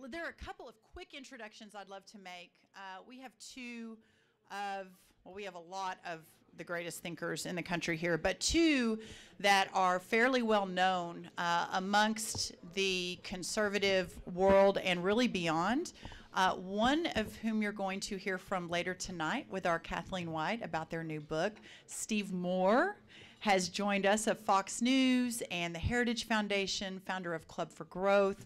There are a couple of quick introductions I'd love to make. We have we have a lot of the greatest thinkers in the country here, but two that are fairly well known amongst the conservative world and really beyond. One of whom you're going to hear from later tonight with our Kathleen White about their new book. Steve Moore has joined us of Fox News and the Heritage Foundation, founder of Club for Growth.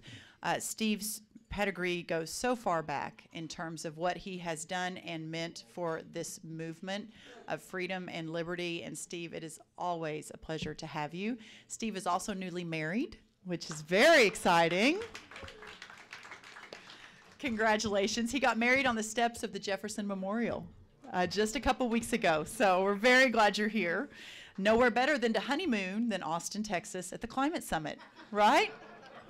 Steve's pedigree goes so far back in terms of what he has done and meant for this movement of freedom and liberty. And Steve, it is always a pleasure to have you. Steve is also newly married, which is very exciting. Congratulations. He got married on the steps of the Jefferson Memorial just a couple weeks ago. So we're very glad you're here. Nowhere better than to honeymoon than Austin, Texas at the Climate Summit, right?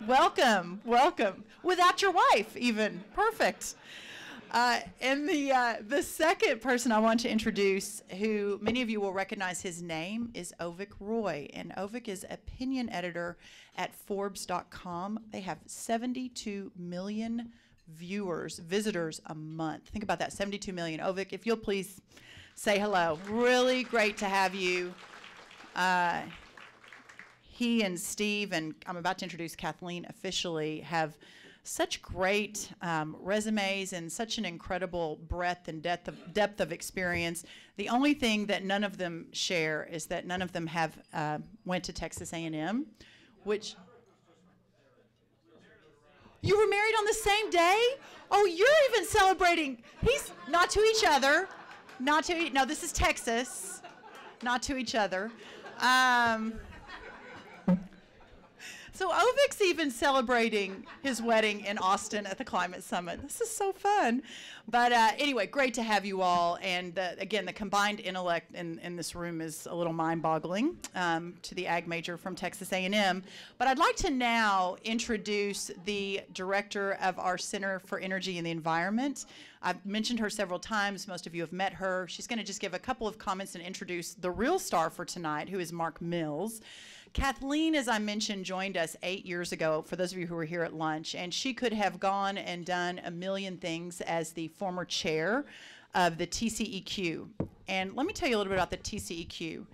Welcome, welcome. Without your wife, even. Perfect. And the second person I want to introduce, who many of you will recognize his name, is Ovik Roy. And Ovik is opinion editor at Forbes.com. They have 72 million visitors a month. Think about that, 72 million. Ovik, if you'll please say hello. Really great to have you. He and Steve, and I'm about to introduce Kathleen officially, have such great resumes and such an incredible breadth and depth of experience. The only thing that none of them share is that none of them have went to Texas A&M, which... You were married on the same day? Oh, you're even celebrating. He's not to each other. No, this is Texas. Not to each other. So Ovik's even celebrating his wedding in Austin at the Climate Summit. This is so fun. But anyway, great to have you all. And again, the combined intellect in this room is a little mind-boggling to the ag major from Texas A&M. But I'd like to now introduce the director of our Center for Energy and the Environment. I've mentioned her several times. Most of you have met her. She's going to just give a couple of comments and introduce the real star for tonight, who is Mark Mills. Kathleen, as I mentioned, joined us 8 years ago, for those of you who were here at lunch, and she could have gone and done a million things as the former chair of the TCEQ. And let me tell you a little bit about the TCEQ.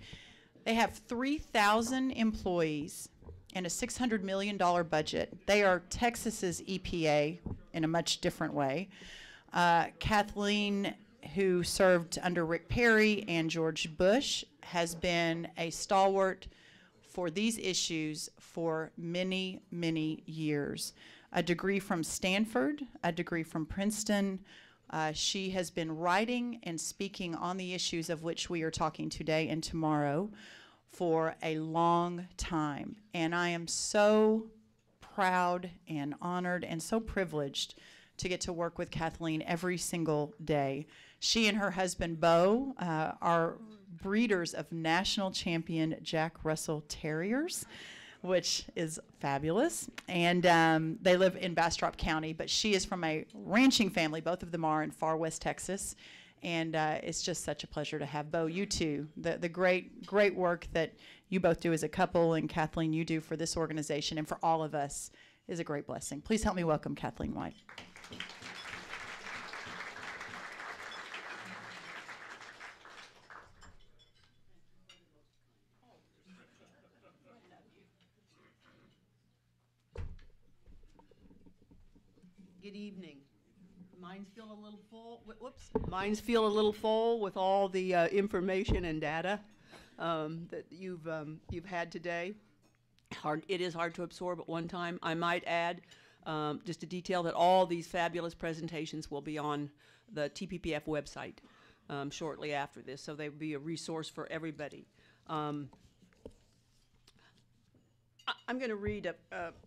They have 3,000 employees and a $600 million budget. They are Texas's EPA in a much different way. Kathleen, who served under Rick Perry and George Bush, has been a stalwart for these issues for many, many years. A degree from Stanford, a degree from Princeton. She has been writing and speaking on the issues of which we are talking today and tomorrow for a long time. And I am so proud and honored and so privileged to get to work with Kathleen every single day. She and her husband, Bo, are breeders of national champion Jack Russell Terriers, which is fabulous. And they live in Bastrop County, but she is from a ranching family. Both of them are in far west Texas. And it's just such a pleasure to have Bo, you too. The great work that you both do as a couple, and Kathleen, you do for this organization and for all of us, is a great blessing. Please help me welcome Kathleen White. Good evening. Minds feel a little full. Whoops. Minds feel a little full with all the information and data that you've had today. It is hard to absorb at one time. I might add just a detail that all these fabulous presentations will be on the TPPF website shortly after this, so they will be a resource for everybody. I'm going to read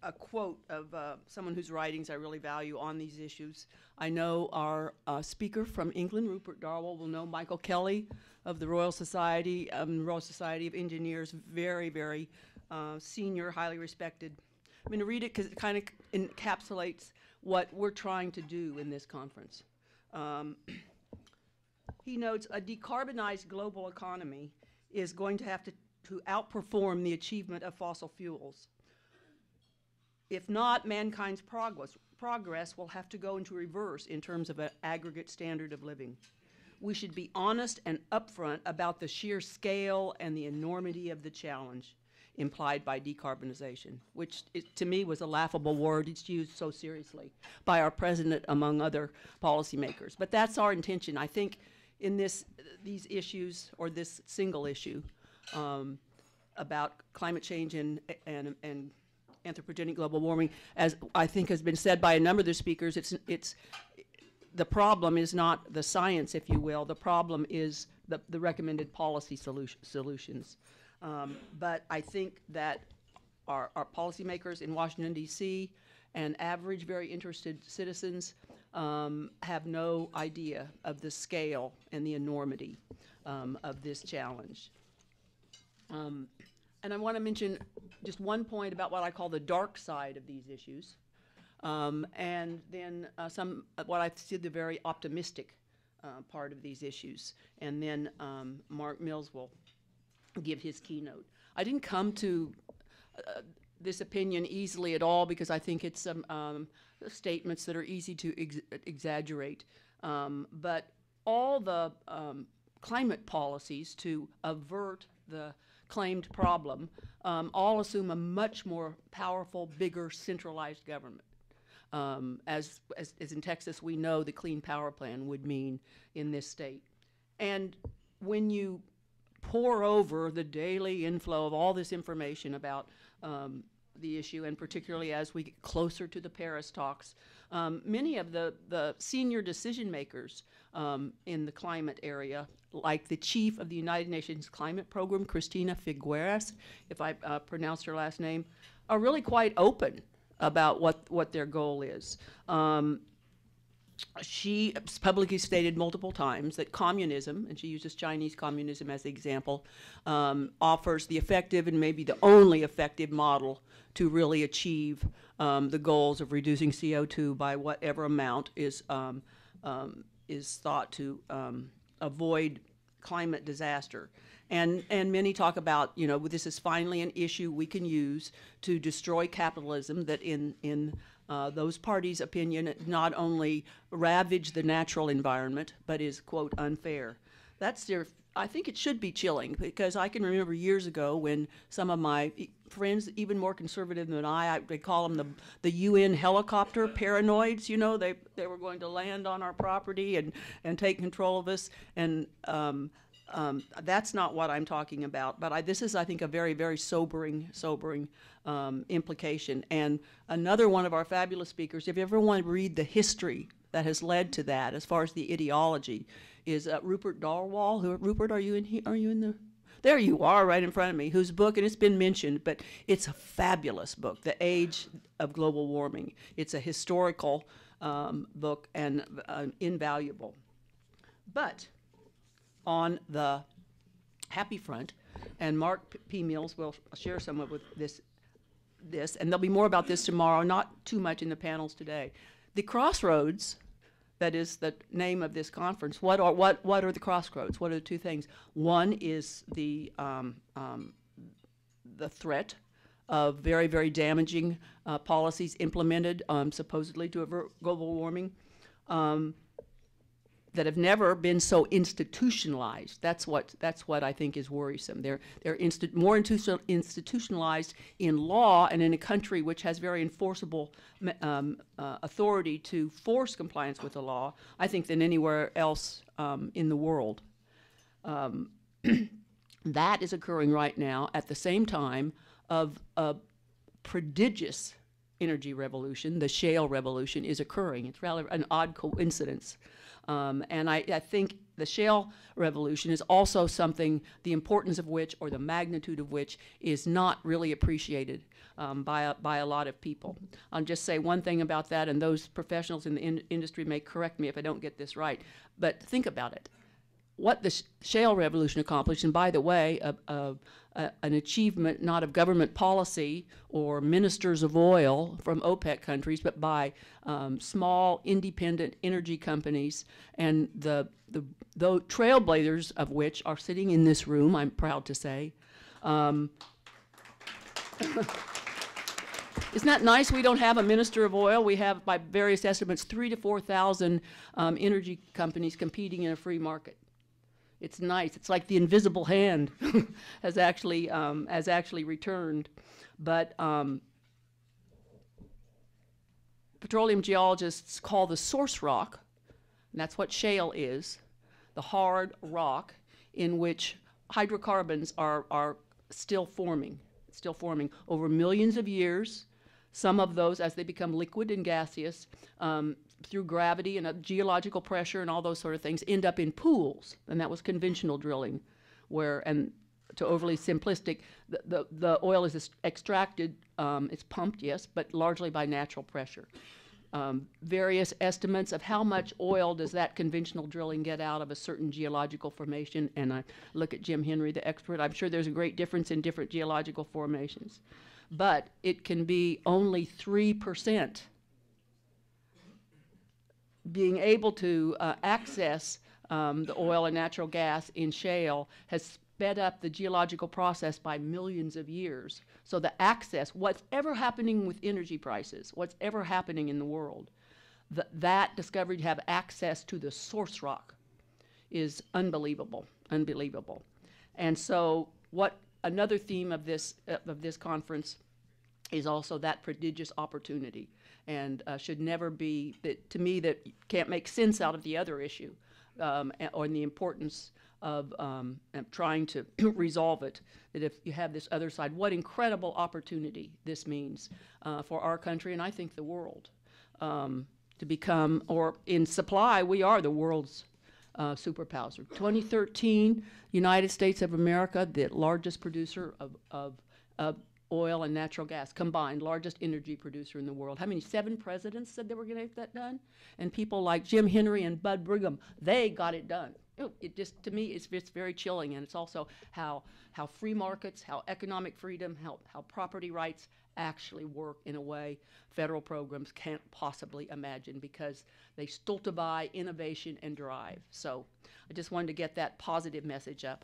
a quote of someone whose writings I really value on these issues. I know our speaker from England, Rupert Darwell, will know Michael Kelly of the Royal Society of Engineers, very, very senior, highly respected. I'm going to read it because it kind of encapsulates what we're trying to do in this conference. He notes, a decarbonized global economy is going to have to outperform the achievement of fossil fuels. If not, mankind's progress will have to go into reverse in terms of an aggregate standard of living. We should be honest and upfront about the sheer scale and the enormity of the challenge implied by decarbonization, which to me was a laughable word. It's used so seriously by our president, among other policymakers. But that's our intention. I think in these issues, or this single issue about climate change and anthropogenic global warming, as I think has been said by a number of the speakers, the problem is not the science, if you will. The problem is the recommended policy solutions. But I think that our policymakers in Washington, D.C., and average, very interested citizens have no idea of the scale and the enormity of this challenge. And I want to mention just one point about what I call the dark side of these issues. And then what I see the very optimistic part of these issues. And then Mark Mills will give his keynote. I didn't come to this opinion easily at all because I think it's some statements that are easy to exaggerate. But all the climate policies to avert the claimed problem all assume a much more powerful, bigger, centralized government. As in Texas, we know the Clean Power Plan would mean in this state. And when you pour over the daily inflow of all this information about the issue, and particularly as we get closer to the Paris talks, many of the senior decision makers in the climate area, like the chief of the United Nations Climate Program, Cristina Figueres, if I pronounced her last name, are really quite open about what their goal is. She publicly stated multiple times that communism, and she uses Chinese communism as the example, offers the effective and maybe the only effective model to really achieve the goals of reducing CO2 by whatever amount is thought to avoid climate disaster. And many talk about, this is finally an issue we can use to destroy capitalism that in those parties' opinion not only ravage the natural environment, but is, quote, unfair. I think it should be chilling, because I can remember years ago when some of my friends, even more conservative than they call them the UN helicopter paranoids, they were going to land on our property and take control of us, and that's not what I'm talking about. But this is, I think, a very, very sobering implication. And another one of our fabulous speakers, if you ever want to read the history that has led to that, as far as the ideology, is Rupert Darwall. Rupert, are you in here? Are you in the? There you are, right in front of me. Whose book, and it's been mentioned, but it's a fabulous book, The Age of Global Warming. It's a historical book and invaluable. But on the happy front, and Mark P. Mills will share some of this, and there'll be more about this tomorrow, not too much in the panels today. The Crossroads, that is the name of this conference. What are the crossroads? What are the two things? One is the threat of very, very damaging policies implemented supposedly to avert global warming that have never been so institutionalized. That's what I think is worrisome. They're more institutionalized in law and in a country which has very enforceable authority to force compliance with the law, I think, than anywhere else in the world. That is occurring right now at the same time of a prodigious energy revolution. The shale revolution is occurring. It's rather an odd coincidence. And I think the shale revolution is also something, the importance of which, or the magnitude of which, is not really appreciated by a lot of people. I'll just say one thing about that, and those professionals in the industry may correct me if I don't get this right, but think about it. What the shale revolution accomplished, and by the way, an achievement not of government policy or ministers of oil from OPEC countries, but by small independent energy companies, and the trailblazers of which are sitting in this room, I'm proud to say. Isn't that nice? We don't have a minister of oil. We have, by various estimates, 3,000 to 4,000 energy companies competing in a free market. It's nice. It's like the invisible hand has actually returned. But petroleum geologists call the source rock, and that's what shale is, the hard rock in which hydrocarbons are still forming over millions of years. Some of those, as they become liquid and gaseous, through gravity and geological pressure and all those sort of things, end up in pools. And that was conventional drilling, where, and to overly simplistic, the oil is extracted, it's pumped, yes, but largely by natural pressure. Various estimates of how much oil does that conventional drilling get out of a certain geological formation, and I look at Jim Henry, the expert. I'm sure there's a great difference in different geological formations, but it can be only 3%. Being able to access the oil and natural gas in shale has sped up the geological process by millions of years. So the access, what's ever happening with energy prices, what's ever happening in the world, that discovery to have access to the source rock is unbelievable, unbelievable. And so what another theme of this conference is also that prodigious opportunity, and should never be, to me, that can't make sense out of the other issue, or the importance of trying to resolve it, that if you have this other side, what incredible opportunity this means for our country, and I think the world, to become, or in supply, we are the world's superpower. 2013, United States of America, the largest producer of oil and natural gas, combined, largest energy producer in the world. How many? 7 presidents said they were going to get that done? And people like Jim Henry and Bud Brigham, they got it done. It just, to me, it's very chilling, and it's also how free markets, how economic freedom, how property rights actually work in a way federal programs can't possibly imagine, because they stultify innovation and drive. So I just wanted to get that positive message up.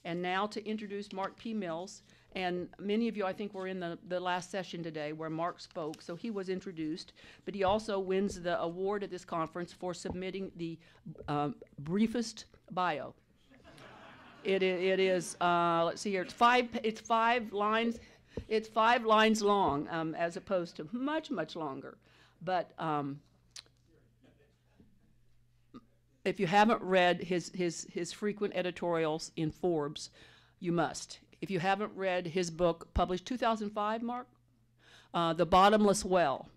And now to introduce Mark P. Mills. And many of you, I think, were in the last session today where Mark spoke, so he was introduced. But he also wins the award at this conference for submitting the briefest bio. It is, let's see here, it's five lines. It's 5 lines long, as opposed to much longer. But if you haven't read his frequent editorials in Forbes, you must. If you haven't read his book, published 2005, Mark, The Bottomless Well,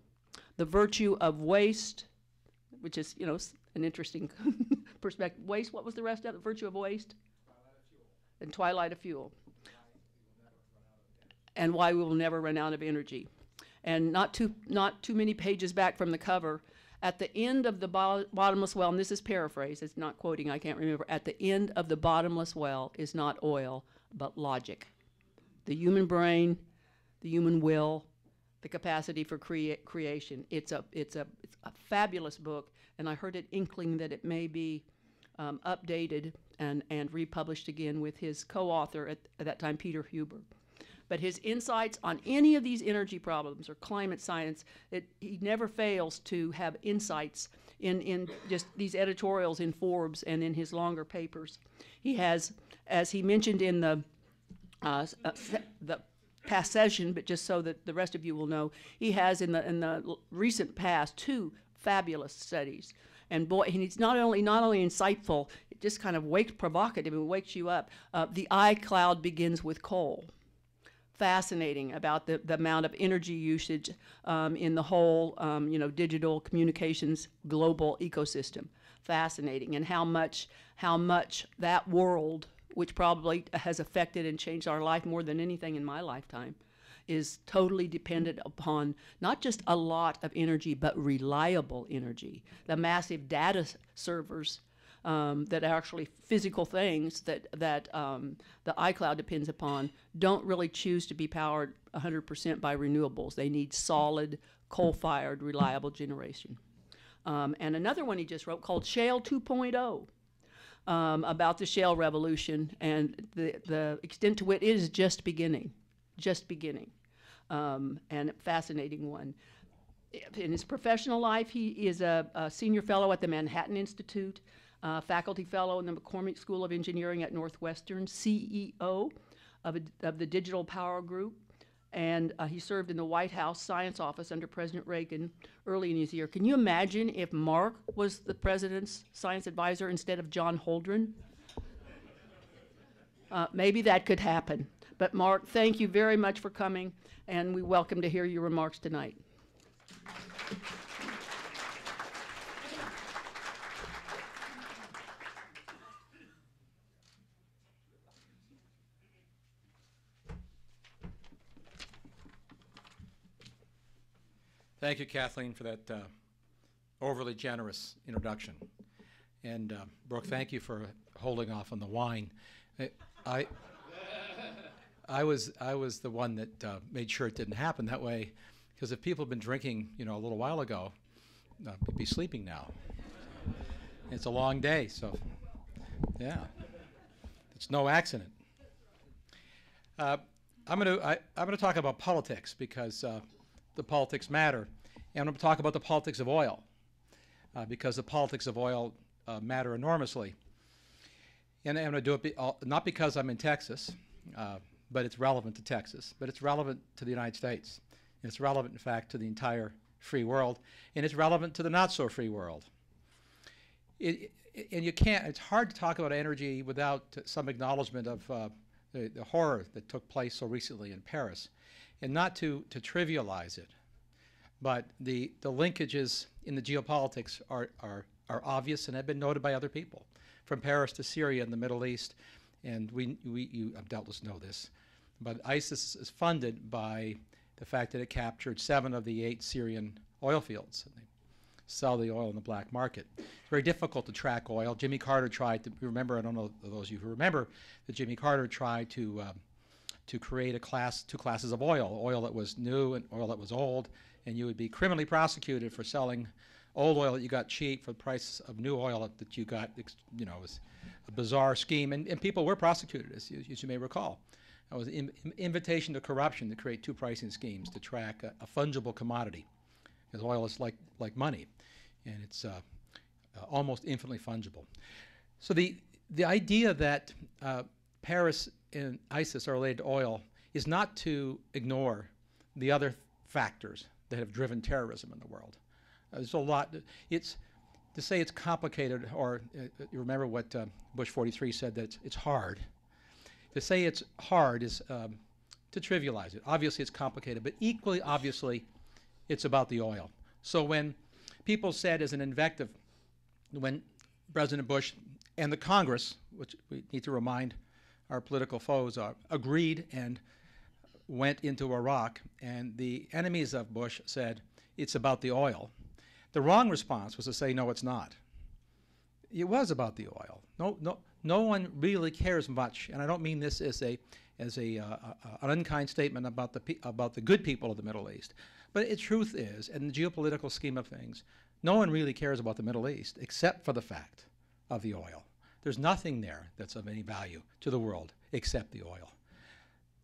The Virtue of Waste, which is, an interesting perspective. Waste, what was the rest of it? The Virtue of Waste? And Twilight of Fuel. And Why We Will Never Run Out of Energy. And not too many pages back from the cover, at the end of the bottomless well, and this is paraphrased, it's not quoting, I can't remember, at the end of the bottomless well is not oil, but logic. The human brain, the human will, the capacity for creation. It's a fabulous book, and I heard it inkling that it may be updated and republished again with his co-author at that time, Peter Huber. But his insights on any of these energy problems or climate science, he never fails to have insights in just these editorials in Forbes and in his longer papers. He has, as he mentioned in the past session, but just so that the rest of you will know, he has in the recent past 2 fabulous studies. And boy, he's not only insightful, it just kind of provocative and wakes you up. The iCloud begins with coal. Fascinating about the amount of energy usage in the whole digital communications global ecosystem. Fascinating, and how much that world, which probably has affected and changed our life more than anything in my lifetime, is totally dependent upon not just a lot of energy, but reliable energy. The massive data servers that are actually physical things that the iCloud depends upon don't really choose to be powered 100% by renewables. They need solid, coal-fired, reliable generation. And another one he just wrote called Shale 2.0, about the shale revolution and the extent to which it is just beginning. and a fascinating one. In his professional life, he is a senior fellow at the Manhattan Institute, faculty fellow in the McCormick School of Engineering at Northwestern, CEO of the Digital Power Group, and he served in the White House Science Office under President Reagan early in his year. Can you imagine if Mark was the president's science advisor instead of John Holdren? Maybe that could happen. But Mark, thank you very much for coming, and we welcome to hear your remarks tonight. Thank you, Kathleen, for that overly generous introduction. And Brooke, thank you for holding off on the wine. I was the one that made sure it didn't happen that way, because if people have been drinking, a little while ago, they'd be sleeping now. It's a long day, so yeah, it's no accident. I'm going to talk about politics because the politics matter, and I'm going to talk about the politics of oil because the politics of oil matter enormously. And I'm going to do it not because I'm in Texas, but it's relevant to Texas, but it's relevant to the United States. And it's relevant, in fact, to the entire free world, and it's relevant to the not-so-free world. And you can't, it's hard to talk about energy without some acknowledgement of the horror that took place so recently in Paris. And not to trivialize it, but the linkages in the geopolitics are obvious and have been noted by other people. From Paris to Syria in the Middle East, and you doubtless know this, but ISIS is funded by the fact that it captured 7 of the 8 Syrian oil fields. And they sell the oil in the black market. It's very difficult to track oil. Jimmy Carter tried to, remember, I don't know those of you who remember, that Jimmy Carter tried to create two classes of oil that was new and oil that was old, and you would be criminally prosecuted for selling old oil that you got cheap for the price of new oil that you got. It was a bizarre scheme, and people were prosecuted, as you may recall. It was an invitation to corruption to create 2 pricing schemes to track a fungible commodity, because oil is like money, and it's almost infinitely fungible. So the idea that Paris and ISIS are related to oil is not to ignore the other factors that have driven terrorism in the world. There's a lot. It's to say it's complicated, or you remember what Bush 43 said, that it's hard. To say it's hard is to trivialize it. Obviously it's complicated, but equally obviously it's about the oil. So when people said as an invective, when President Bush and the Congress, which we need to remind our political foes, agreed and went into Iraq, and the enemies of Bush said it's about the oil, the wrong response was to say, no, it's not. It was about the oil. No one really cares much, and I don't mean this as an unkind statement about the good people of the Middle East, but the truth is, in the geopolitical scheme of things, no one really cares about the Middle East except for the fact of the oil. There's nothing there that's of any value to the world except the oil.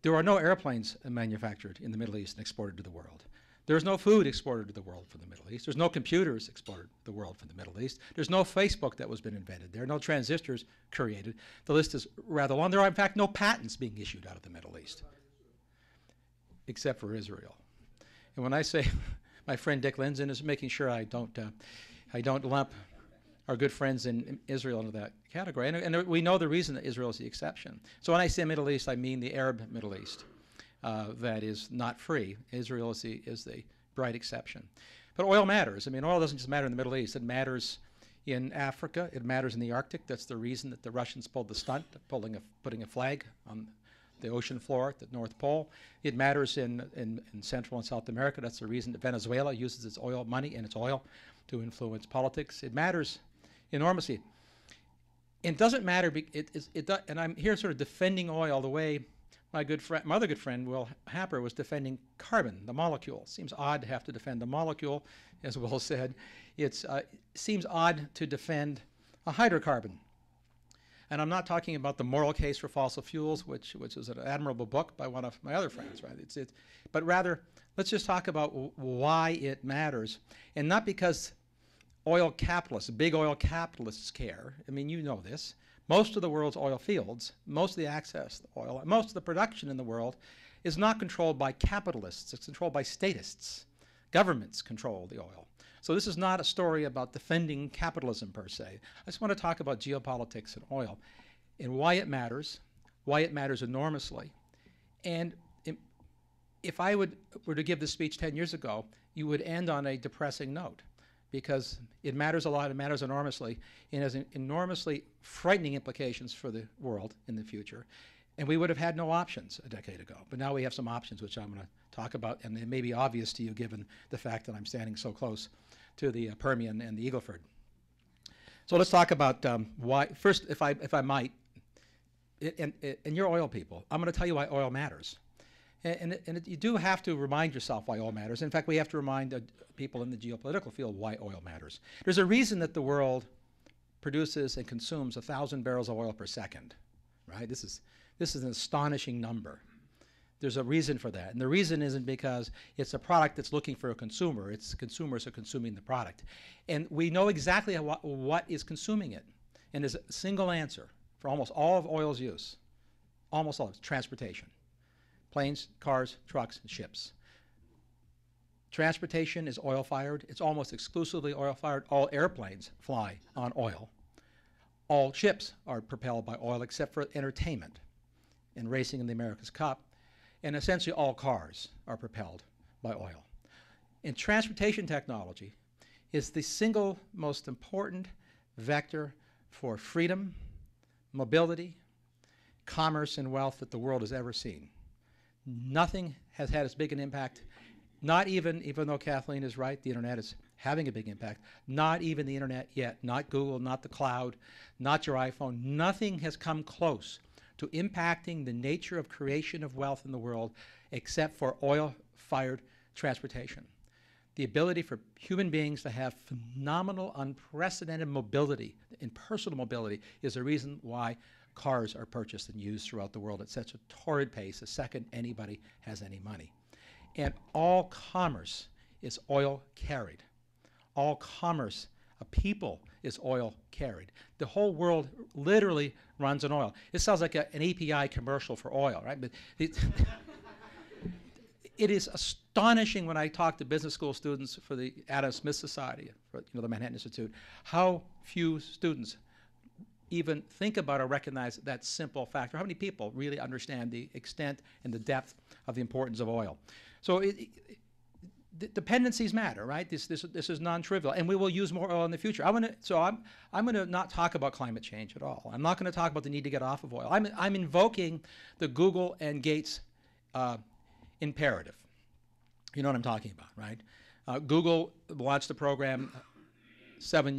There are no airplanes manufactured in the Middle East and exported to the world. There's no food exported to the world from the Middle East. There's no computers exported to the world from the Middle East. There's no Facebook that was been invented. There are no transistors created. The list is rather long. There are, in fact, no patents being issued out of the Middle East, except for Israel. And when I say my friend Dick Lindzen is making sure I don't lump our good friends in Israel into that category. And we know the reason that Israel is the exception. So when I say Middle East, I mean the Arab Middle East. That is not free. Israel is the bright exception. But oil matters. I mean, oil doesn't just matter in the Middle East. It matters in Africa. It matters in the Arctic. That's the reason that the Russians pulled the stunt of putting a flag on the ocean floor at the North Pole. It matters in Central and South America. That's the reason that Venezuela uses its oil money and its oil to influence politics. It matters enormously. It doesn't matter, and I'm here sort of defending oil the way my other good friend, Will Happer, was defending carbon, the molecule. Seems odd to have to defend the molecule, as Will said. It seems odd to defend a hydrocarbon. And I'm not talking about the moral case for fossil fuels, which is an admirable book by one of my other friends, right? But rather, let's just talk about why it matters. And not because oil capitalists, big oil capitalists care. I mean, you know this. Most of the world's oil fields, most of the access to oil, most of the production in the world is not controlled by capitalists. It's controlled by statists. Governments control the oil. So this is not a story about defending capitalism per se. I just want to talk about geopolitics and oil and why it matters enormously. And if I were to give this speech 10 years ago, you would end on a depressing note, because it matters a lot, it matters enormously, and has enormously frightening implications for the world in the future. And we would have had no options a decade ago. But now we have some options, which I'm going to talk about, and it may be obvious to you given the fact that I'm standing so close to the Permian and the Eagle Ford. So let's talk about why. First, if I might, and you're oil people, I'm going to tell you why oil matters. And you do have to remind yourself why oil matters. In fact, we have to remind people in the geopolitical field why oil matters. There's a reason that the world produces and consumes 1,000 barrels of oil per second, right? This is an astonishing number. There's a reason for that. And the reason isn't because it's a product that's looking for a consumer. It's consumers are consuming the product. And we know exactly what is consuming it. And there's a single answer for almost all of oil's use. Almost all of it, transportation. Planes, cars, trucks, and ships. Transportation is oil-fired. It's almost exclusively oil-fired. All airplanes fly on oil. All ships are propelled by oil except for entertainment and racing in the America's Cup. And essentially all cars are propelled by oil. And transportation technology is the single most important vector for freedom, mobility, commerce, and wealth that the world has ever seen. Nothing has had as big an impact, not even though Kathleen is right, the internet is having a big impact, not even the internet yet, not Google, not the cloud, not your iPhone. Nothing has come close to impacting the nature of creation of wealth in the world except for oil-fired transportation. The ability for human beings to have phenomenal, unprecedented mobility, and personal mobility, is the reason why cars are purchased and used throughout the world at such a torrid pace the second anybody has any money. And all commerce is oil carried. All commerce of people is oil carried. The whole world literally runs on oil. It sounds like an API commercial for oil, right? But it is astonishing when I talk to business school students for the Adam Smith Society, for the Manhattan Institute, how few students even think about or recognize that simple factor. How many people really understand the extent and the depth of the importance of oil? So dependencies matter, right? This is non-trivial, and we will use more oil in the future. I'm going to not talk about climate change at all. I'm not going to talk about the need to get off of oil. I'm invoking the Google and Gates imperative. You know what I'm talking about, right? Google launched a program 6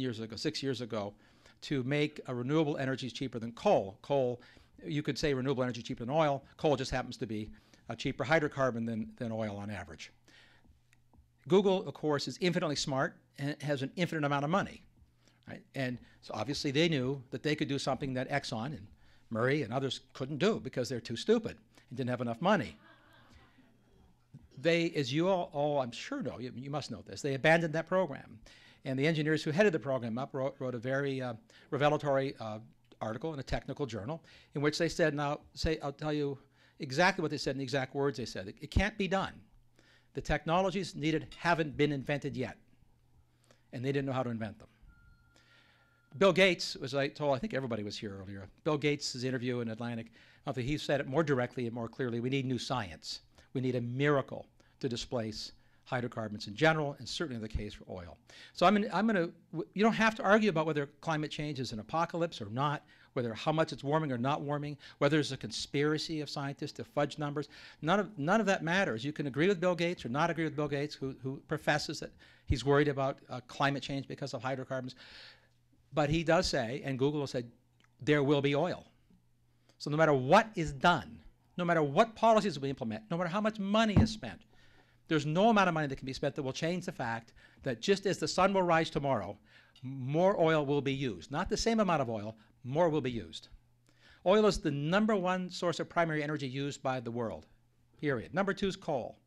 years ago, to make renewable energies cheaper than coal. Coal, you could say renewable energy cheaper than oil. Coal just happens to be a cheaper hydrocarbon than oil on average. Google, of course, is infinitely smart and has an infinite amount of money, right? And so obviously they knew that they could do something that Exxon and Murray and others couldn't do because they're too stupid and didn't have enough money. They, as you all I'm sure know, you must know this, they abandoned that program. And the engineers who headed the program up wrote a very revelatory article in a technical journal in which they said, I'll tell you exactly what they said in the exact words they said. It can't be done. The technologies needed haven't been invented yet. And they didn't know how to invent them. Bill Gates, as I told, I think everybody was here earlier, Bill Gates' interview in Atlantic, he said it more directly and more clearly, we need new science. We need a miracle to displace hydrocarbons in general, and certainly the case for oil. So you don't have to argue about whether climate change is an apocalypse or not, whether how much it's warming or not warming, whether there's a conspiracy of scientists to fudge numbers. None of that matters. You can agree with Bill Gates or not agree with Bill Gates, who professes that he's worried about climate change because of hydrocarbons. But he does say, and Google has said, there will be oil. So no matter what is done, no matter what policies we implement, no matter how much money is spent, there's no amount of money that can be spent that will change the fact that just as the sun will rise tomorrow, more oil will be used. Not the same amount of oil, more will be used. Oil is the #1 source of primary energy used by the world, period. #2 is coal.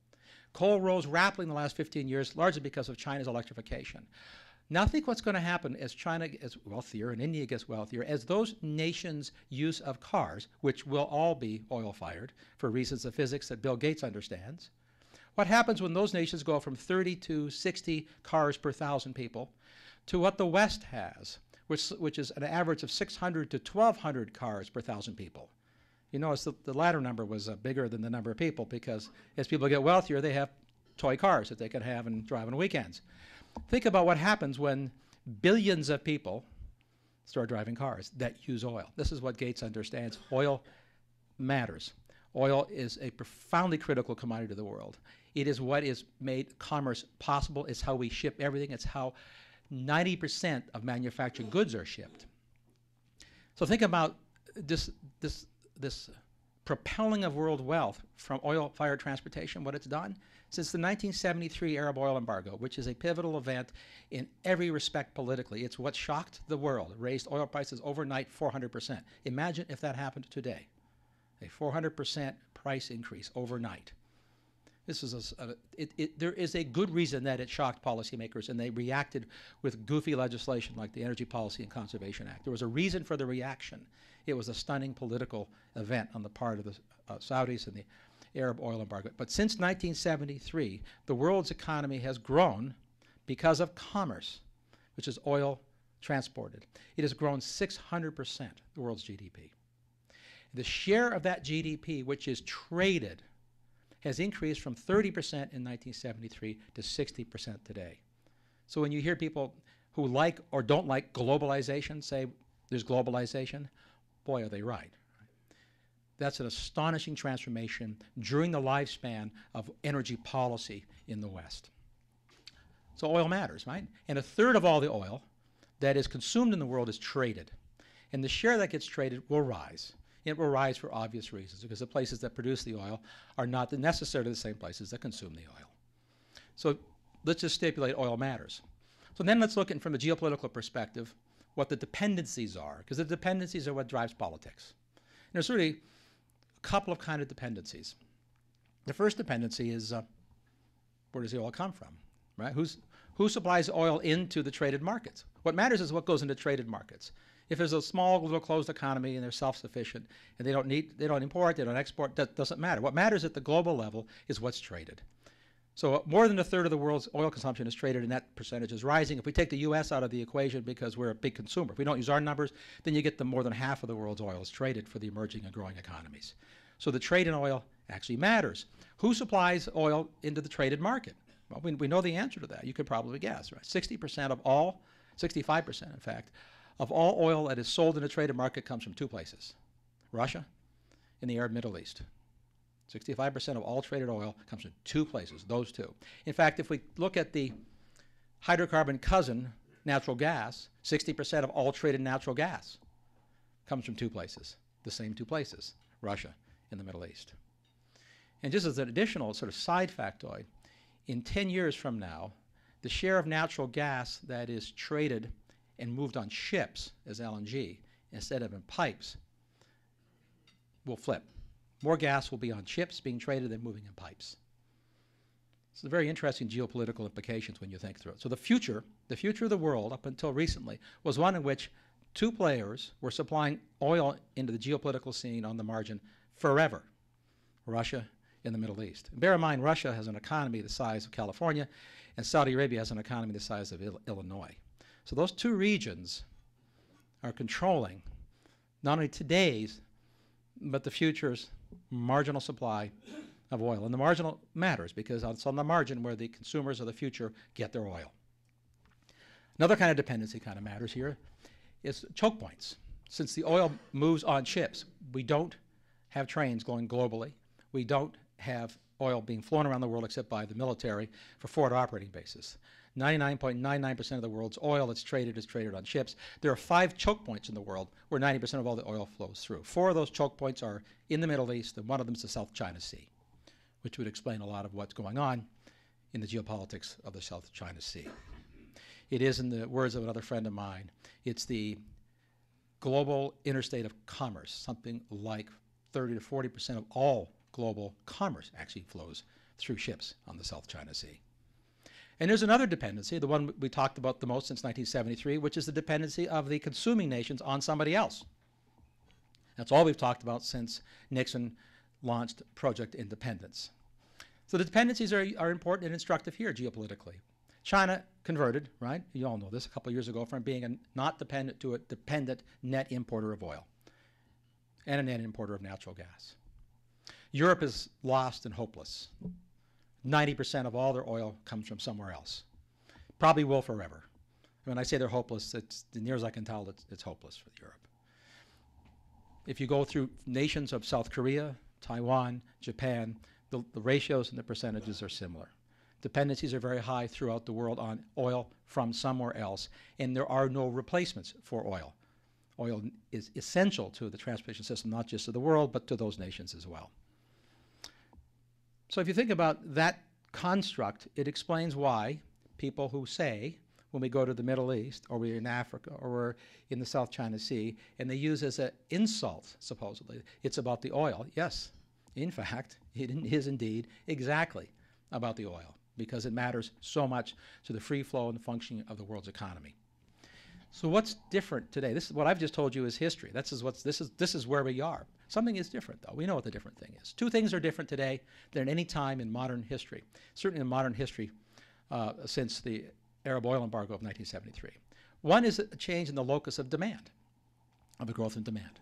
Coal rose rapidly in the last 15 years, largely because of China's electrification. Now think what's going to happen as China gets wealthier and India gets wealthier, as those nations' use of cars, which will all be oil-fired for reasons of physics that Bill Gates understands. What happens when those nations go from 30 to 60 cars per 1,000 people to what the West has, which is an average of 600 to 1,200 cars per 1,000 people? You notice that the latter number was bigger than the number of people, because as people get wealthier, they have toy cars that they can have and drive on weekends. Think about what happens when billions of people start driving cars that use oil. This is what Gates understands. Oil matters. Oil is a profoundly critical commodity to the world. It is what has made commerce possible. It's how we ship everything. It's how 90% of manufactured goods are shipped. So think about this propelling of world wealth from oil-fired transportation, what it's done. Since the 1973 Arab oil embargo, which is a pivotal event in every respect politically, it's what shocked the world. It raised oil prices overnight 400%. Imagine if that happened today. A 400% price increase overnight. This is there is a good reason that it shocked policymakers, and they reacted with goofy legislation like the Energy Policy and Conservation Act. There was a reason for the reaction. It was a stunning political event on the part of the Saudis and the Arab oil embargo. But since 1973, the world's economy has grown because of commerce, which is oil transported. It has grown 600%, the world's GDP. The share of that GDP which is traded has increased from 30% in 1973 to 60% today. So when you hear people who like or don't like globalization say there's globalization, boy, are they right. That's an astonishing transformation during the lifespan of energy policy in the West. So oil matters, right? And 1/3 of all the oil that is consumed in the world is traded. And the share that gets traded will rise. It will rise for obvious reasons, because the places that produce the oil are not necessarily the same places that consume the oil. So let's just stipulate oil matters. So then let's look at, from a geopolitical perspective, what the dependencies are, because the dependencies are what drives politics. And there's really a couple of kind of dependencies. The first dependency is where does the oil come from, right? Who supplies oil into the traded markets? What matters is what goes into traded markets. If there's a small little closed economy and they're self-sufficient and they don't import, they don't export, that doesn't matter. What matters at the global level is what's traded. So more than 1/3 of the world's oil consumption is traded, and that percentage is rising. If we take the U.S. out of the equation because we're a big consumer, if we don't use our numbers, then you get the more than half of the world's oil is traded for the emerging and growing economies. So the trade in oil actually matters. Who supplies oil into the traded market? Well, we know the answer to that. You could probably guess, right? 60% of all, 65% in fact, of all oil that is sold in the traded market comes from 2 places: Russia and the Arab Middle East. 65% of all traded oil comes from 2 places, those 2. In fact, if we look at the hydrocarbon cousin, natural gas, 60% of all traded natural gas comes from 2 places, the same 2 places, Russia and the Middle East. And just as an additional sort of side factoid, in 10 years from now, the share of natural gas that is traded and moved on ships as LNG instead of in pipes will flip. More gas will be on ships being traded than moving in pipes. So very interesting geopolitical implications when you think through it. So the future of the world up until recently was one in which 2 players were supplying oil into the geopolitical scene on the margin forever: Russia and the Middle East. And bear in mind, Russia has an economy the size of California, and Saudi Arabia has an economy the size of Illinois. So those 2 regions are controlling not only today's, but the future's marginal supply of oil. And the marginal matters because it's on the margin where the consumers of the future get their oil. Another kind of dependency kind of matters here is choke points. Since the oil moves on ships, we don't have trains going globally. We don't have oil being flown around the world except by the military for forward operating bases. 99.99% of the world's oil that's traded is traded on ships. There are 5 choke points in the world where 90% of all the oil flows through. 4 of those choke points are in the Middle East, and one of them is the South China Sea, which would explain a lot of what's going on in the geopolitics of the South China Sea. It is, in the words of another friend of mine, it's the global interstate of commerce. Something like 30 to 40% of all global commerce actually flows through ships on the South China Sea. And there's another dependency, the one we talked about the most since 1973, which is the dependency of the consuming nations on somebody else. That's all we've talked about since Nixon launched Project Independence. So the dependencies are important and instructive here geopolitically. China converted, right? You all know this, a couple of years ago, from being a not dependent to a dependent net importer of oil and a net importer of natural gas. Europe is lost and hopeless. 90% of all their oil comes from somewhere else. Probably will forever. When I say they're hopeless, it's, as near as I can tell, it's hopeless for Europe. If you go through nations of South Korea, Taiwan, Japan, the ratios and the percentages are similar. Dependencies are very high throughout the world on oil from somewhere else, and there are no replacements for oil. Oil is essential to the transportation system, not just to the world, but to those nations as well. So if you think about that construct, it explains why people who say, when we go to the Middle East, or we're in Africa, or we're in the South China Sea, and they use as an insult, supposedly, it's about the oil. Yes, in fact, it is indeed exactly about the oil, because it matters so much to the free flow and the functioning of the world's economy. So what's different today? This is what I've just told you is history. This is where we are. Something is different, though. We know what the different thing is. Two things are different today than any time in modern history, certainly in modern history since the Arab oil embargo of 1973. One is a change in the locus of demand, of a growth in demand.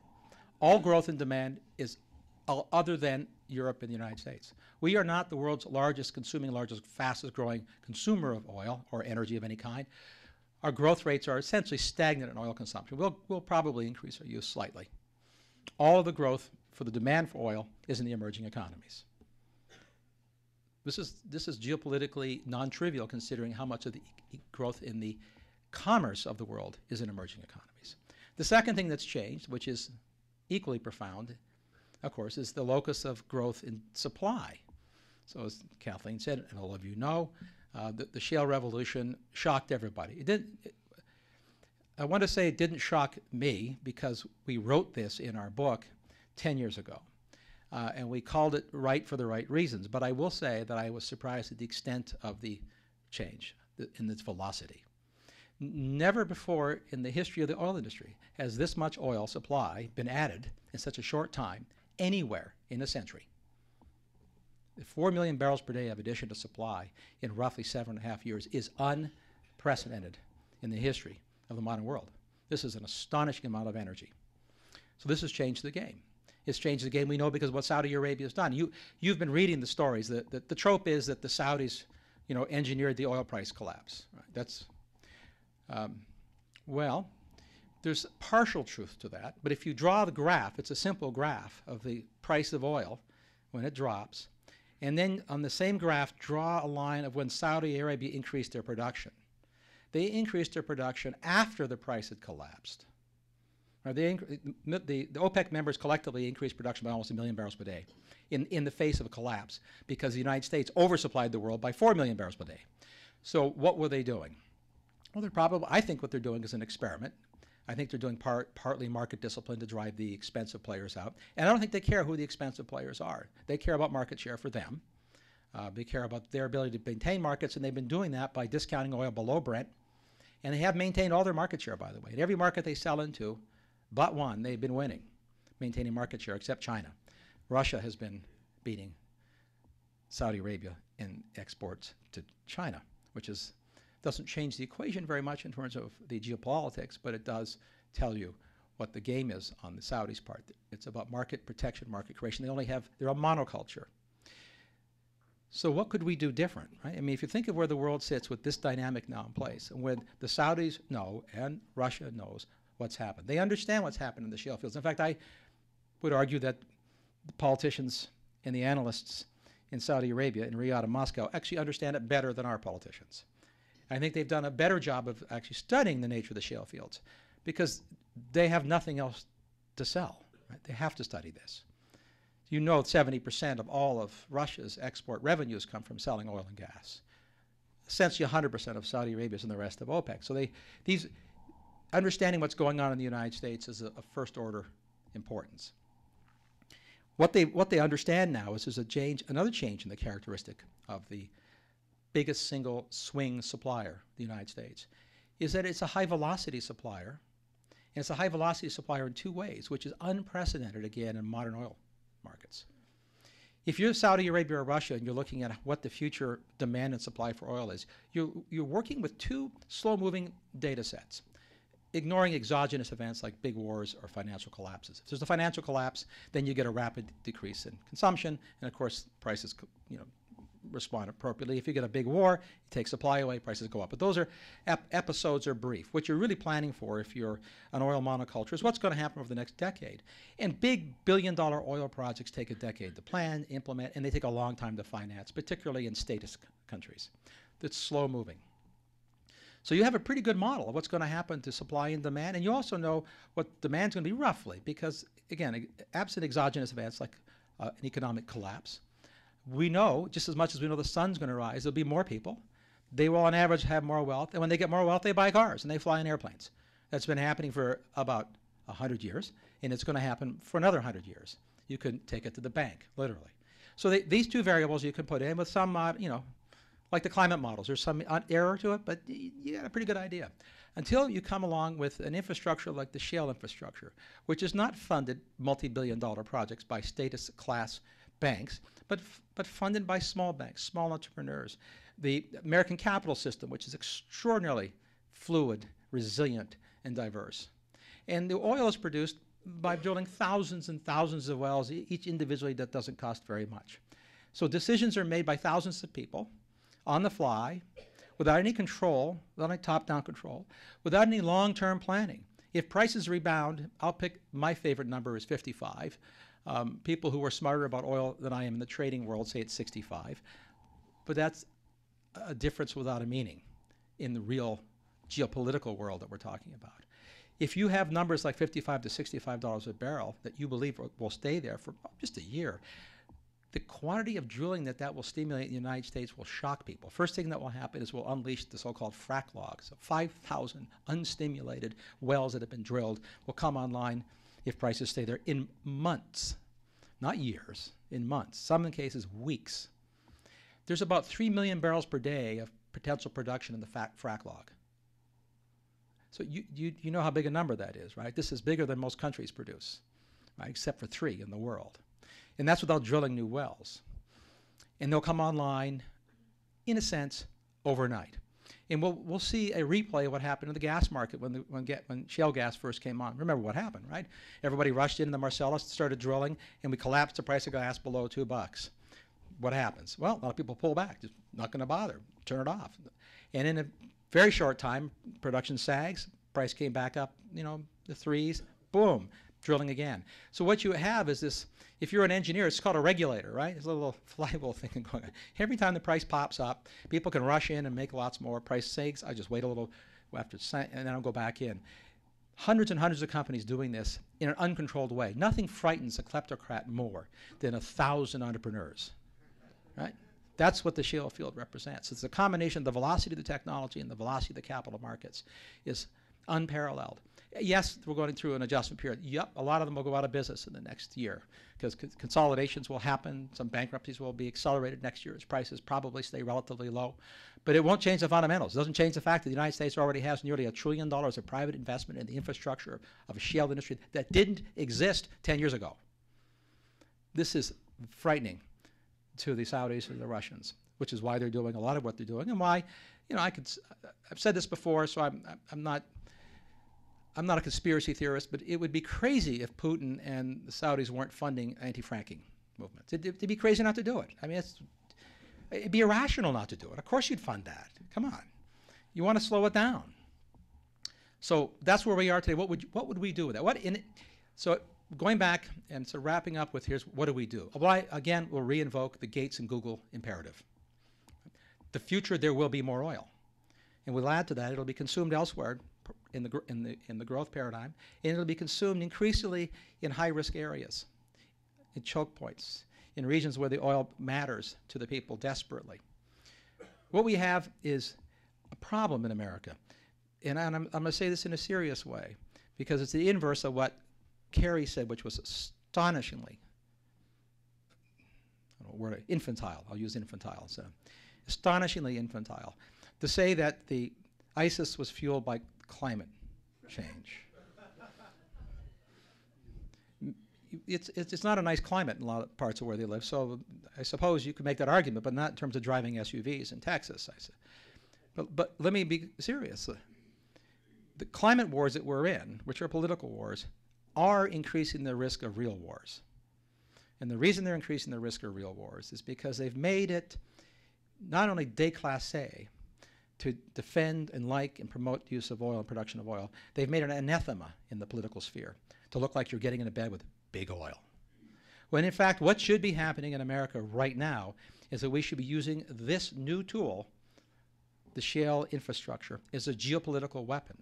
All growth in demand is other than Europe and the United States. We are not the world's largest consuming, fastest growing consumer of oil or energy of any kind. Our growth rates are essentially stagnant in oil consumption. We'll probably increase our use slightly. All of the growth for the demand for oil is in the emerging economies. This is geopolitically non-trivial considering how much of the growth in the commerce of the world is in emerging economies. The second thing that's changed, which is equally profound, of course, is the locus of growth in supply. So as Kathleen said, and all of you know, the shale revolution shocked everybody. I want to say it didn't shock me because we wrote this in our book 10 years ago. And we called it right for the right reasons. But I will say that I was surprised at the extent of the change in its velocity. Never before in the history of the oil industry has this much oil supply been added in such a short time anywhere in a century. 4 million barrels per day of addition to supply in roughly 7.5 years is unprecedented in the history of the modern world. This is an astonishing amount of energy. So this has changed the game. It's changed the game, we know, because of what Saudi Arabia has done. You've been reading the stories. The trope is that the Saudis, engineered the oil price collapse. Right? That's, well, there's partial truth to that. But if you draw the graph, it's a simple graph of the price of oil when it drops. And then on the same graph, draw a line of when Saudi Arabia increased their production. They increased their production after the price had collapsed. The OPEC members collectively increased production by almost 1 million barrels per day in the face of a collapse because the United States oversupplied the world by 4 million barrels per day. So what were they doing? Well, I think what they're doing is an experiment. I think they're doing partly market discipline to drive the expensive players out. And I don't think they care who the expensive players are. They care about market share for them. They care about their ability to maintain markets, and they've been doing that by discounting oil below Brent. And they have maintained all their market share, by the way. In every market they sell into, but one, they've been winning, maintaining market share, except China. Russia has been beating Saudi Arabia in exports to China, which doesn't change the equation very much in terms of the geopolitics, but it does tell you what the game is on the Saudis' part. It's about market protection, market creation. They're a monoculture. So what could we do different, right? I mean, if you think of where the world sits with this dynamic now in place, and when the Saudis know and Russia knows what's happened. They understand what's happened in the shale fields. In fact, I would argue that the politicians and the analysts in Saudi Arabia, in Riyadh and Moscow, actually understand it better than our politicians. I think they've done a better job of actually studying the nature of the shale fields because they have nothing else to sell. Right? They have to study this. You know 70% of all of Russia's export revenues come from selling oil and gas. Essentially 100% of Saudi Arabia's and the rest of OPEC. So understanding what's going on in the United States is of first order importance. What they understand now is there's another change in the characteristic of the biggest single swing supplier, the United States, is that it's a high velocity supplier. And it's a high velocity supplier in two ways, which is unprecedented again in modern oil markets. If you're Saudi Arabia or Russia and you're looking at what the future demand and supply for oil is, you're working with two slow-moving data sets, ignoring exogenous events like big wars or financial collapses. If there's a financial collapse, then you get a rapid decrease in consumption, and of course prices, respond appropriately. If you get a big war, you take supply away, prices go up. But those are episodes are brief. What you're really planning for if you're an oil monoculture is what's going to happen over the next decade. And big billion-dollar oil projects take a decade to plan, implement, and they take a long time to finance, particularly in status countries. That's slow-moving. So you have a pretty good model of what's going to happen to supply and demand, and you also know what demand's going to be roughly, because, again, absent exogenous events like an economic collapse, we know, just as much as we know the sun's going to rise, there'll be more people. They will, on average, have more wealth. And when they get more wealth, they buy cars and they fly in airplanes. That's been happening for about 100 years, and it's going to happen for another 100 years. You can take it to the bank, literally. So these two variables you can put in with some, like the climate models. There's some error to it, but you got a pretty good idea. Until you come along with an infrastructure like the shale infrastructure, which is not funded multi-billion-dollar projects by status class banks, but funded by small banks, small entrepreneurs. The American capital system, which is extraordinarily fluid, resilient, and diverse. And the oil is produced by drilling thousands and thousands of wells, each individually that doesn't cost very much. So decisions are made by thousands of people on the fly, without any control, without any top-down control, without any long-term planning. If prices rebound, I'll pick my favorite number is 55. People who are smarter about oil than I am in the trading world say it's 65. But that's a difference without a meaning in the real geopolitical world that we're talking about. If you have numbers like $55 to $65 a barrel that you believe will stay there for just a year, the quantity of drilling that will stimulate in the United States will shock people. First thing that will happen is we'll unleash the so-called frack logs. So 5,000 unstimulated wells that have been drilled will come online if prices stay there in months, not years, in months, some in cases weeks. There's about 3 million barrels per day of potential production in the frack log. So you know how big a number that is, right? This is bigger than most countries produce, right? Except for 3 in the world. And that's without drilling new wells. And they'll come online, in a sense, overnight. And we'll see a replay of what happened in the gas market when shale gas first came on. Remember what happened, right? Everybody rushed into the Marcellus, started drilling, and we collapsed the price of gas below $2. What happens? Well, a lot of people pull back, just not going to bother, turn it off. And in a very short time, production sags, price came back up, the threes, boom, drilling again. So what you have is this, if you're an engineer, it's called a regulator, right? It's a little flywheel thing going on. Every time the price pops up, people can rush in and make lots more. Price sags, I just wait a little after, and then I'll go back in. Hundreds and hundreds of companies doing this in an uncontrolled way. Nothing frightens a kleptocrat more than 1,000 entrepreneurs, right? That's what the shale field represents. It's a combination of the velocity of the technology and the velocity of the capital markets is unparalleled. Yes, we're going through an adjustment period. Yep, a lot of them will go out of business in the next year because consolidations will happen. Some bankruptcies will be accelerated next year as prices probably stay relatively low. But it won't change the fundamentals. It doesn't change the fact that the United States already has nearly $1 trillion of private investment in the infrastructure of a shale industry that didn't exist 10 years ago. This is frightening to the Saudis and the Russians, which is why they're doing a lot of what they're doing and why, I've said this before, so I'm not a conspiracy theorist, but it would be crazy if Putin and the Saudis weren't funding anti-fracking movements. It'd be crazy not to do it. I mean, it'd be irrational not to do it. Of course you'd fund that. Come on. You want to slow it down. So that's where we are today. What would we do with that? So going back and so wrapping up with what do we do? Well, again, we'll re-invoke the Gates and Google imperative. The future, there will be more oil. And we'll add to that, it'll be consumed elsewhere in the growth paradigm, and it'll be consumed increasingly in high-risk areas, in choke points, in regions where the oil matters to the people desperately. What we have is a problem in America. and I'm going to say this in a serious way, because it's the inverse of what Kerry said, which was astonishingly, infantile. I'll use infantile. So, astonishingly infantile. To say that the ISIS was fueled by climate change. It's not a nice climate in a lot of parts of where they live, so I suppose you could make that argument, but not in terms of driving SUVs in Texas. I said. But let me be serious. The climate wars that we're in, which are political wars, are increasing the risk of real wars. And the reason they're increasing the risk of real wars is because they've made it not only déclassé to defend and like and promote the use of oil and production of oil, they've made it an anathema in the political sphere to look like you're getting into bed with big oil. When in fact, what should be happening in America right now is that we should be using this new tool, the shale infrastructure, as a geopolitical weapon.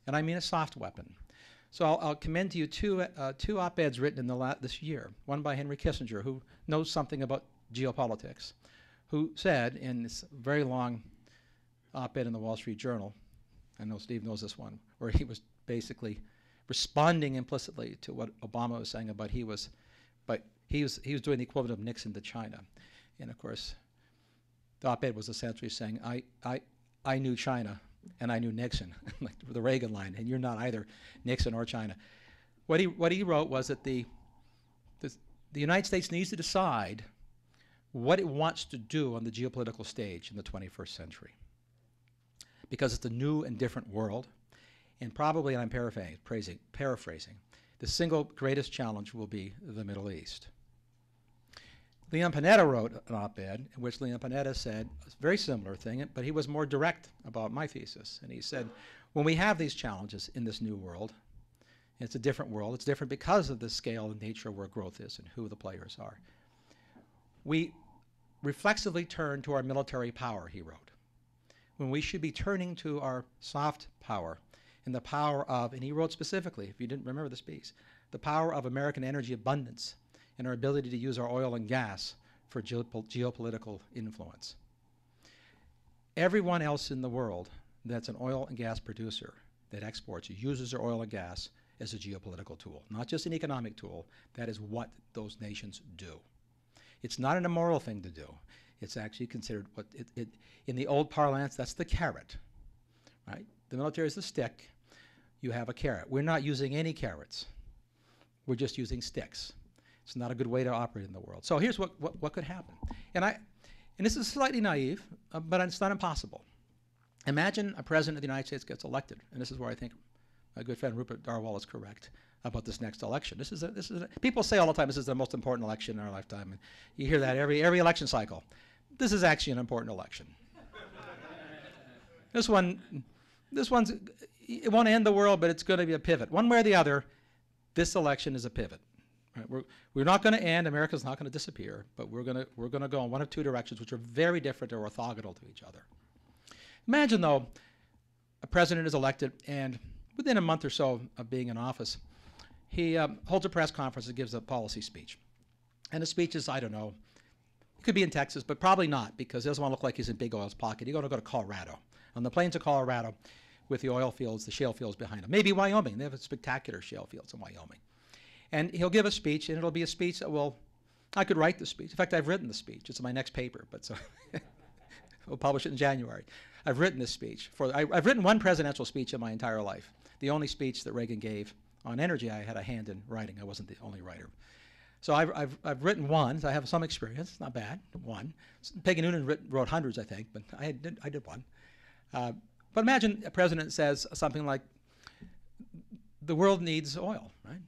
And I mean a soft weapon. So I'll commend to you two op-eds written in this year, one by Henry Kissinger, who knows something about geopolitics, who said in this very long op-ed in the Wall Street Journal, I know Steve knows this one, where he was basically responding implicitly to what Obama was saying about he was doing the equivalent of Nixon to China. And of course, the op-ed was essentially saying, I knew China and I knew Nixon, like the Reagan line, and you're not either Nixon or China. What he wrote was that the United States needs to decide what it wants to do on the geopolitical stage in the 21st century. Because it's a new and different world, and probably, and I'm paraphrasing, the single greatest challenge will be the Middle East. Leon Panetta wrote an op-ed in which Leon Panetta said a very similar thing, but he was more direct about my thesis. And he said, when we have these challenges in this new world, it's a different world, it's different because of the scale and nature of where growth is and who the players are. We reflexively turn to our military power, he wrote, when we should be turning to our soft power and the power of, and he wrote specifically, if you didn't remember this piece, the power of American energy abundance and our ability to use our oil and gas for geopolitical influence. Everyone else in the world that's an oil and gas producer that exports uses their oil and gas as a geopolitical tool, not just an economic tool. That is what those nations do. It's not an immoral thing to do. It's actually considered what in the old parlance, that's the carrot, right? The military is the stick. You have a carrot. We're not using any carrots. We're just using sticks. It's not a good way to operate in the world. So here's what could happen. And this is slightly naive, but it's not impossible. Imagine a president of the United States gets elected, and this is where I think my good friend Rupert Darwall is correct about this next election. People say all the time this is the most important election in our lifetime, and you hear that every election cycle. This is actually an important election. This one's, it won't end the world, but it's going to be a pivot. One way or the other, this election is a pivot. Right? We're not going to end. America's not going to disappear, but we're going to go in one of two directions, which are very different or orthogonal to each other. Imagine, though, a president is elected, and within a month or so of being in office, he holds a press conference and gives a policy speech. And the speech is, I don't know, it could be in Texas, but probably not, because he doesn't want to look like he's in Big Oil's pocket. He's going to go to Colorado, on the plains of Colorado, with the oil fields, the shale fields behind him. Maybe Wyoming. They have spectacular shale fields in Wyoming. And he'll give a speech, and it'll be a speech that I could write the speech. In fact, I've written the speech. It's in my next paper, but so we'll publish it in January. I've written this speech. I've written one presidential speech in my entire life. The only speech that Reagan gave on energy, I had a hand in writing. I wasn't the only writer. So I've written one. So I have some experience. Not bad. One. Peggy Noonan wrote hundreds, I think, but I did one. But imagine a president says something like, the world needs oil, right?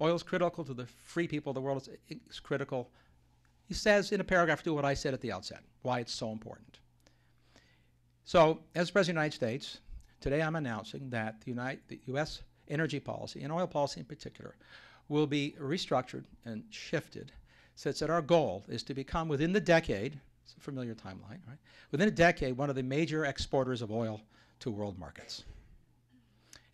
Oil is critical to the free people of the world. It's critical. He says in a paragraph to what I said at the outset, why it's so important. So as President of the United States, today I'm announcing that the U.S. energy policy, and oil policy in particular, will be restructured and shifted such that our goal is to become, within the decade, it's a familiar timeline, right? Within a decade, one of the major exporters of oil to world markets.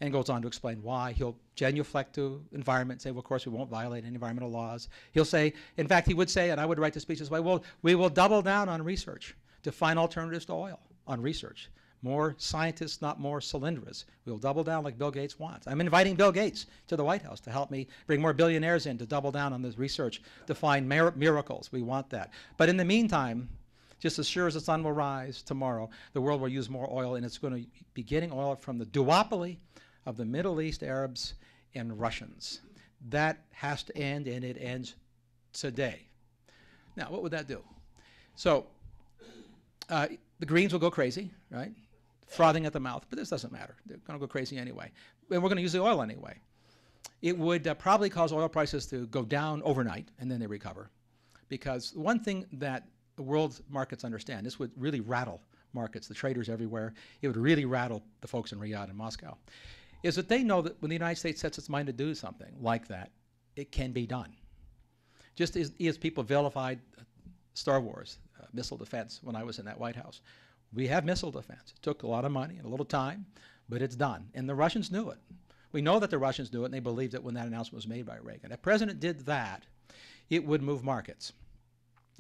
And goes on to explain why. He'll genuflect to environment and say, well, of course, we won't violate any environmental laws. He'll say, in fact, he would say, and I would write the speech this way, well, we will double down on research to find alternatives to oil, on research. More scientists, not more cylinders. We'll double down like Bill Gates wants. I'm inviting Bill Gates to the White House to help me bring more billionaires in to double down on this research to find miracles. We want that. But in the meantime, just as sure as the sun will rise tomorrow, the world will use more oil, and it's going to be getting oil from the duopoly of the Middle East, Arabs, and Russians. That has to end, and it ends today. Now, what would that do? So the Greens will go crazy, right? Frothing at the mouth, but this doesn't matter. They're going to go crazy anyway. And we're going to use the oil anyway. It would probably cause oil prices to go down overnight, and then they recover. Because one thing that the world markets understand, this would really rattle markets, the traders everywhere, it would really rattle the folks in Riyadh and Moscow, is that they know that when the United States sets its mind to do something like that, it can be done. Just as people vilified Star Wars, missile defense, when I was in that White House. We have missile defense. It took a lot of money and a little time, but it's done. And the Russians knew it. We know that the Russians knew it, and they believed it when that announcement was made by Reagan. If the president did that, it would move markets.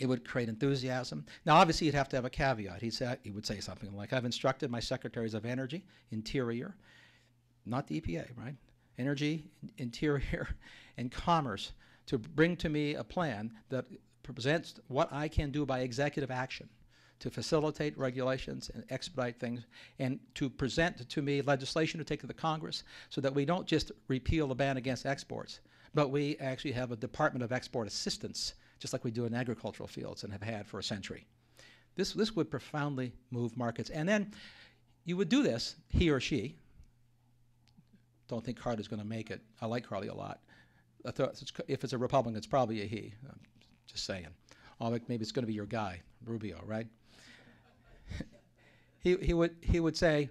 It would create enthusiasm. Now, obviously, you'd have to have a caveat. He would say something like, I've instructed my secretaries of energy, interior, not the EPA, right? Energy, interior, and commerce to bring to me a plan that presents what I can do by executive action to facilitate regulations and expedite things, and to present to me legislation to take to the Congress so that we don't just repeal the ban against exports, but we actually have a Department of Export Assistance, just like we do in agricultural fields and have had for a century. This would profoundly move markets. And then you would do this, he or she. Don't think Carly's going to make it. I like Carly a lot. If it's a Republican, it's probably a he. I'm just saying. Maybe it's going to be your guy, Rubio, right? he would say,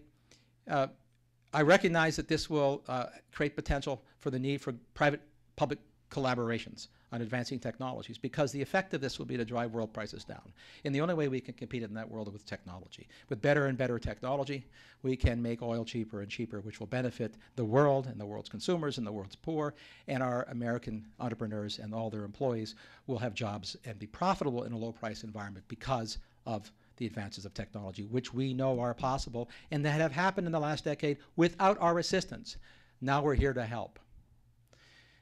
I recognize that this will create potential for the need for private-public collaborations on advancing technologies, because the effect of this will be to drive world prices down. And the only way we can compete in that world is with technology. With better and better technology, we can make oil cheaper and cheaper, which will benefit the world and the world's consumers and the world's poor, and our American entrepreneurs and all their employees will have jobs and be profitable in a low-price environment because of the advances of technology, which we know are possible and that have happened in the last decade without our assistance. Now we're here to help.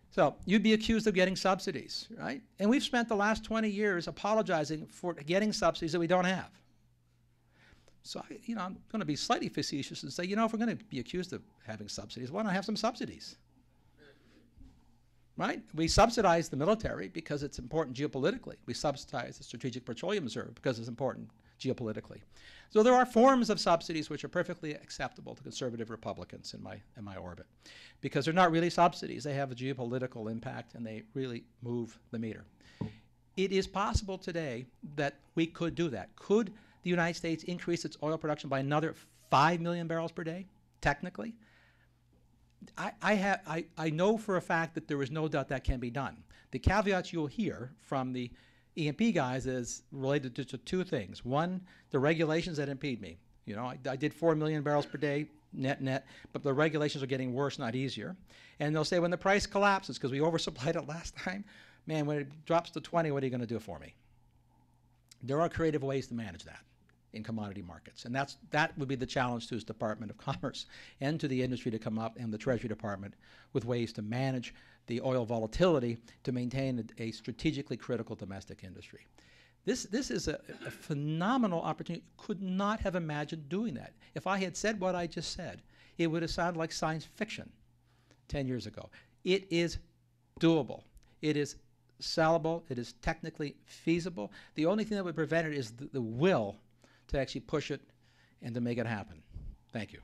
So you'd be accused of getting subsidies, right? And we've spent the last 20 years apologizing for getting subsidies that we don't have. So, I'm going to be slightly facetious and say, if we're going to be accused of having subsidies, why not have some subsidies? Right? We subsidize the military because it's important geopolitically. We subsidize the Strategic Petroleum Reserve because it's important geopolitically. So there are forms of subsidies which are perfectly acceptable to conservative Republicans in my orbit, because they're not really subsidies. They have a geopolitical impact, and they really move the meter. It is possible today that we could do that. Could the United States increase its oil production by another 5 million barrels per day, technically? I know for a fact that there is no doubt that can be done. The caveats you'll hear from the E&P guys is related to two things. One, the regulations that impede me. I did 4 million barrels per day, net, but the regulations are getting worse, not easier. And they'll say when the price collapses, because we oversupplied it last time, man, when it drops to 20, what are you going to do for me? There are creative ways to manage that in commodity markets. And that would be the challenge to his Department of Commerce and to the industry to come up, and the Treasury Department, with ways to manage the oil volatility to maintain a strategically critical domestic industry. This is a phenomenal opportunity. Could not have imagined doing that. If I had said what I just said, it would have sounded like science fiction 10 years ago. It is doable. It is sellable. It is technically feasible. The only thing that would prevent it is the will to actually push it and to make it happen. Thank you.